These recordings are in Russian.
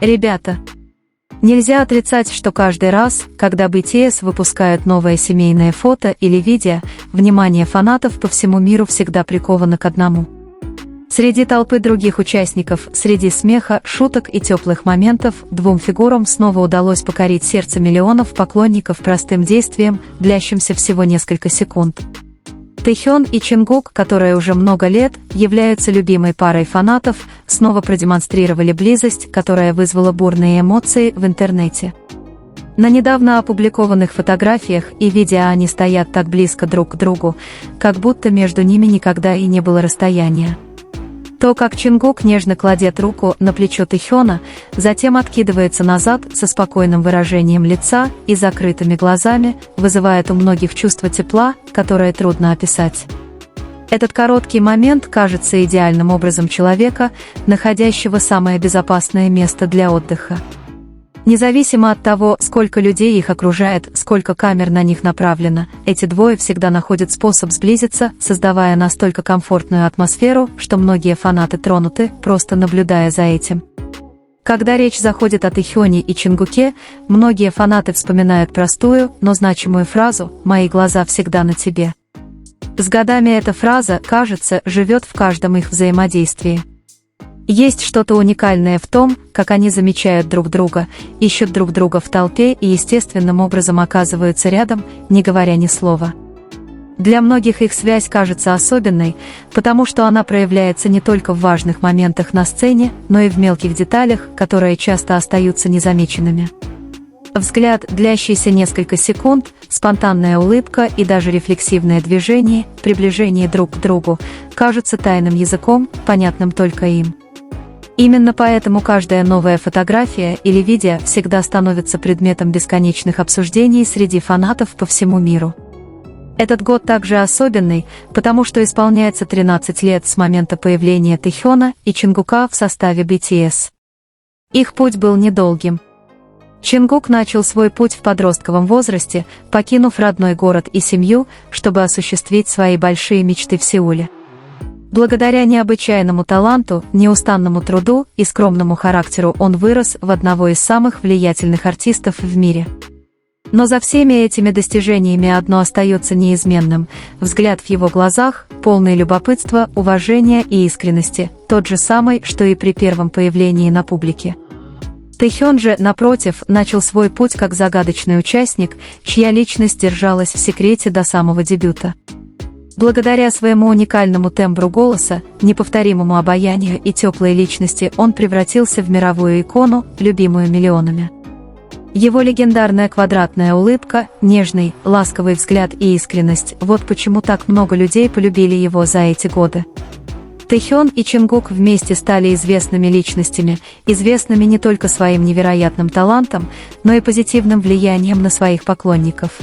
Ребята, нельзя отрицать, что каждый раз, когда BTS выпускают новое семейное фото или видео, внимание фанатов по всему миру всегда приковано к одному. Среди толпы других участников, среди смеха, шуток и теплых моментов, двум фигурам снова удалось покорить сердце миллионов поклонников простым действием, длящимся всего несколько секунд. Тэхён и Чингук, которые уже много лет являются любимой парой фанатов, снова продемонстрировали близость, которая вызвала бурные эмоции в интернете. На недавно опубликованных фотографиях и видео они стоят так близко друг к другу, как будто между ними никогда и не было расстояния. То, как Чингук нежно кладет руку на плечо Тэхёна, затем откидывается назад со спокойным выражением лица и закрытыми глазами, вызывает у многих чувство тепла, которое трудно описать. Этот короткий момент кажется идеальным образом человека, находящего самое безопасное место для отдыха. Независимо от того, сколько людей их окружает, сколько камер на них направлено, эти двое всегда находят способ сблизиться, создавая настолько комфортную атмосферу, что многие фанаты тронуты, просто наблюдая за этим. Когда речь заходит о Тэхёне и Чингуке, многие фанаты вспоминают простую, но значимую фразу «Мои глаза всегда на тебе». С годами эта фраза, кажется, живет в каждом их взаимодействии. Есть что-то уникальное в том, как они замечают друг друга, ищут друг друга в толпе и естественным образом оказываются рядом, не говоря ни слова. Для многих их связь кажется особенной, потому что она проявляется не только в важных моментах на сцене, но и в мелких деталях, которые часто остаются незамеченными. Взгляд, длящийся несколько секунд, спонтанная улыбка и даже рефлексивное движение, приближение друг к другу, кажутся тайным языком, понятным только им. Именно поэтому каждая новая фотография или видео всегда становится предметом бесконечных обсуждений среди фанатов по всему миру. Этот год также особенный, потому что исполняется 13 лет с момента появления Тэхёна и Чингука в составе BTS. Их путь был недолгим. Чингук начал свой путь в подростковом возрасте, покинув родной город и семью, чтобы осуществить свои большие мечты в Сеуле. Благодаря необычайному таланту, неустанному труду и скромному характеру он вырос в одного из самых влиятельных артистов в мире. Но за всеми этими достижениями одно остается неизменным – взгляд в его глазах, полный любопытства, уважения и искренности, тот же самый, что и при первом появлении на публике. Тэхён же, напротив, начал свой путь как загадочный участник, чья личность держалась в секрете до самого дебюта. Благодаря своему уникальному тембру голоса, неповторимому обаянию и теплой личности он превратился в мировую икону, любимую миллионами. Его легендарная квадратная улыбка, нежный, ласковый взгляд и искренность – вот почему так много людей полюбили его за эти годы. Тэхён и Чингук вместе стали известными личностями, известными не только своим невероятным талантом, но и позитивным влиянием на своих поклонников.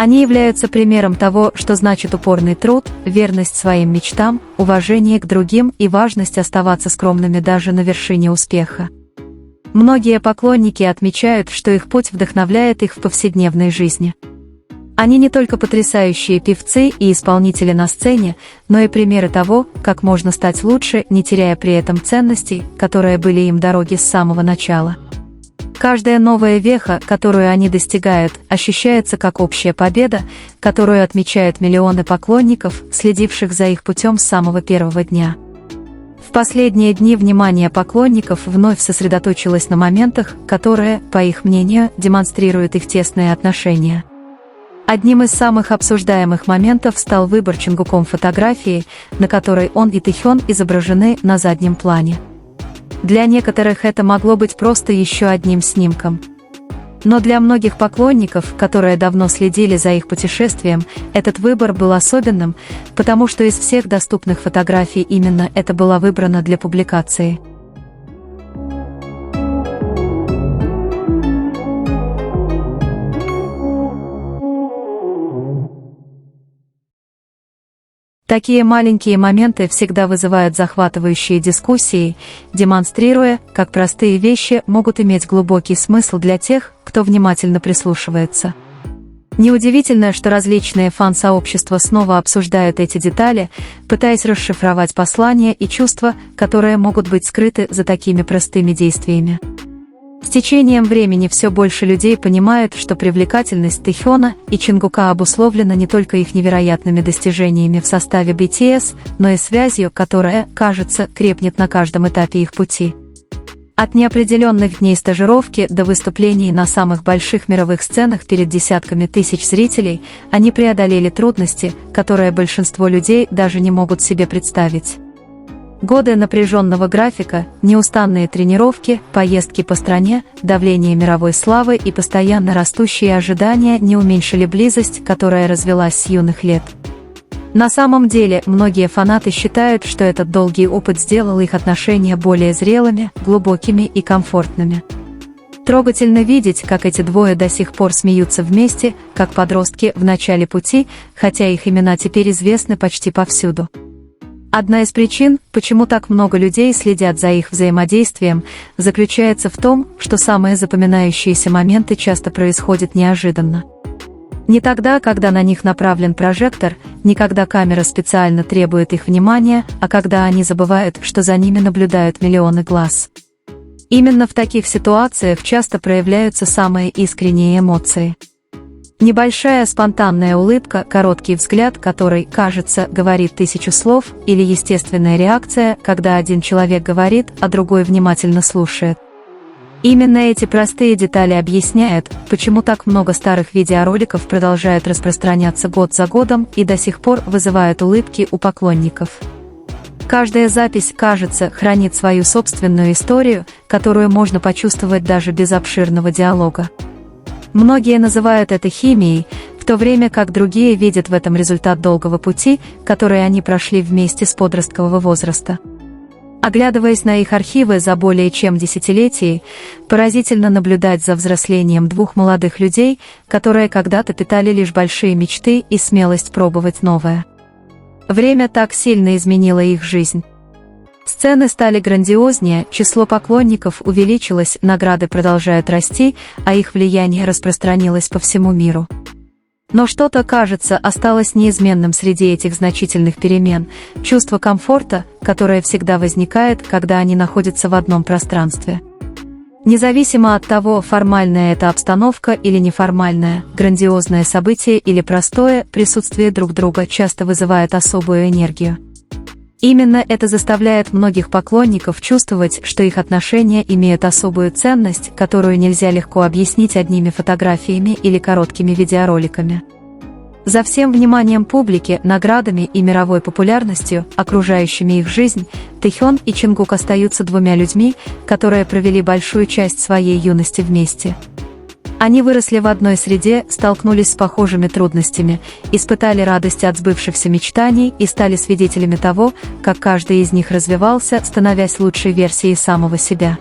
Они являются примером того, что значит упорный труд, верность своим мечтам, уважение к другим и важность оставаться скромными даже на вершине успеха. Многие поклонники отмечают, что их путь вдохновляет их в повседневной жизни. Они не только потрясающие певцы и исполнители на сцене, но и примеры того, как можно стать лучше, не теряя при этом ценностей, которые были им дороги с самого начала. Каждая новая веха, которую они достигают, ощущается как общая победа, которую отмечают миллионы поклонников, следивших за их путем с самого первого дня. В последние дни внимание поклонников вновь сосредоточилось на моментах, которые, по их мнению, демонстрируют их тесные отношения. Одним из самых обсуждаемых моментов стал выбор Чингуком фотографии, на которой он и Тэхён изображены на заднем плане. Для некоторых это могло быть просто еще одним снимком. Но для многих поклонников, которые давно следили за их путешествием, этот выбор был особенным, потому что из всех доступных фотографий именно это была выбрана для публикации. Такие маленькие моменты всегда вызывают захватывающие дискуссии, демонстрируя, как простые вещи могут иметь глубокий смысл для тех, кто внимательно прислушивается. Неудивительно, что различные фан-сообщества снова обсуждают эти детали, пытаясь расшифровать послания и чувства, которые могут быть скрыты за такими простыми действиями. С течением времени все больше людей понимают, что привлекательность Тэхёна и Чингука обусловлена не только их невероятными достижениями в составе BTS, но и связью, которая, кажется, крепнет на каждом этапе их пути. От неопределенных дней стажировки до выступлений на самых больших мировых сценах перед десятками тысяч зрителей они преодолели трудности, которые большинство людей даже не могут себе представить. Годы напряженного графика, неустанные тренировки, поездки по стране, давление мировой славы и постоянно растущие ожидания не уменьшили близость, которая развелась с юных лет. На самом деле, многие фанаты считают, что этот долгий опыт сделал их отношения более зрелыми, глубокими и комфортными. Трогательно видеть, как эти двое до сих пор смеются вместе, как подростки в начале пути, хотя их имена теперь известны почти повсюду. Одна из причин, почему так много людей следят за их взаимодействием, заключается в том, что самые запоминающиеся моменты часто происходят неожиданно. Не тогда, когда на них направлен прожектор, не когда камера специально требует их внимания, а когда они забывают, что за ними наблюдают миллионы глаз. Именно в таких ситуациях часто проявляются самые искренние эмоции. Небольшая спонтанная улыбка, короткий взгляд, который, кажется, говорит 1000 слов, или естественная реакция, когда один человек говорит, а другой внимательно слушает. Именно эти простые детали объясняют, почему так много старых видеороликов продолжают распространяться год за годом и до сих пор вызывают улыбки у поклонников. Каждая запись, кажется, хранит свою собственную историю, которую можно почувствовать даже без обширного диалога. Многие называют это химией, в то время как другие видят в этом результат долгого пути, который они прошли вместе с подросткового возраста. Оглядываясь на их архивы за более чем десятилетие, поразительно наблюдать за взрослением двух молодых людей, которые когда-то питали лишь большие мечты и смелость пробовать новое. Время так сильно изменило их жизнь. Сцены стали грандиознее, число поклонников увеличилось, награды продолжают расти, а их влияние распространилось по всему миру. Но что-то, кажется, осталось неизменным среди этих значительных перемен – чувство комфорта, которое всегда возникает, когда они находятся в одном пространстве. Независимо от того, формальная это обстановка или неформальная, грандиозное событие или простое, присутствие друг друга часто вызывает особую энергию. Именно это заставляет многих поклонников чувствовать, что их отношения имеют особую ценность, которую нельзя легко объяснить одними фотографиями или короткими видеороликами. За всем вниманием публики, наградами и мировой популярностью, окружающими их жизнь, Тэхён и Чингук остаются двумя людьми, которые провели большую часть своей юности вместе. Они выросли в одной среде, столкнулись с похожими трудностями, испытали радость от сбывшихся мечтаний и стали свидетелями того, как каждый из них развивался, становясь лучшей версией самого себя.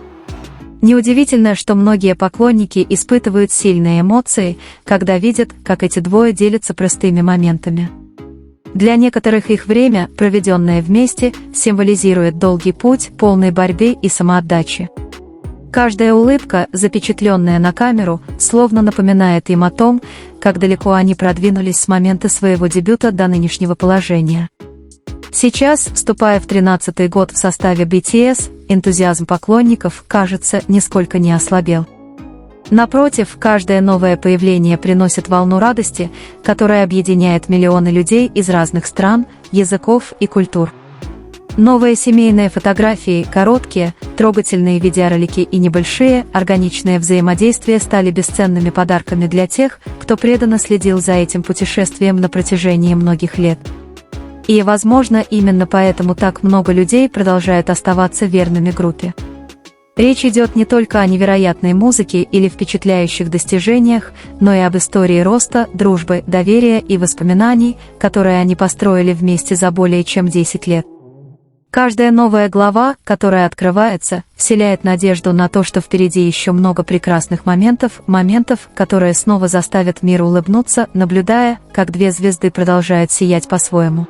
Неудивительно, что многие поклонники испытывают сильные эмоции, когда видят, как эти двое делятся простыми моментами. Для некоторых их время, проведенное вместе, символизирует долгий путь, полный борьбы и самоотдачи. Каждая улыбка, запечатленная на камеру, словно напоминает им о том, как далеко они продвинулись с момента своего дебюта до нынешнего положения. Сейчас, вступая в 13-й год в составе BTS, энтузиазм поклонников, кажется, нисколько не ослабел. Напротив, каждое новое появление приносит волну радости, которая объединяет миллионы людей из разных стран, языков и культур. Новые семейные фотографии, короткие, трогательные видеоролики и небольшие, органичные взаимодействия стали бесценными подарками для тех, кто преданно следил за этим путешествием на протяжении многих лет. И, возможно, именно поэтому так много людей продолжают оставаться верными группе. Речь идет не только о невероятной музыке или впечатляющих достижениях, но и об истории роста, дружбы, доверия и воспоминаний, которые они построили вместе за более чем 10 лет. Каждая новая глава, которая открывается, вселяет надежду на то, что впереди еще много прекрасных моментов, которые снова заставят мир улыбнуться, наблюдая, как две звезды продолжают сиять по-своему.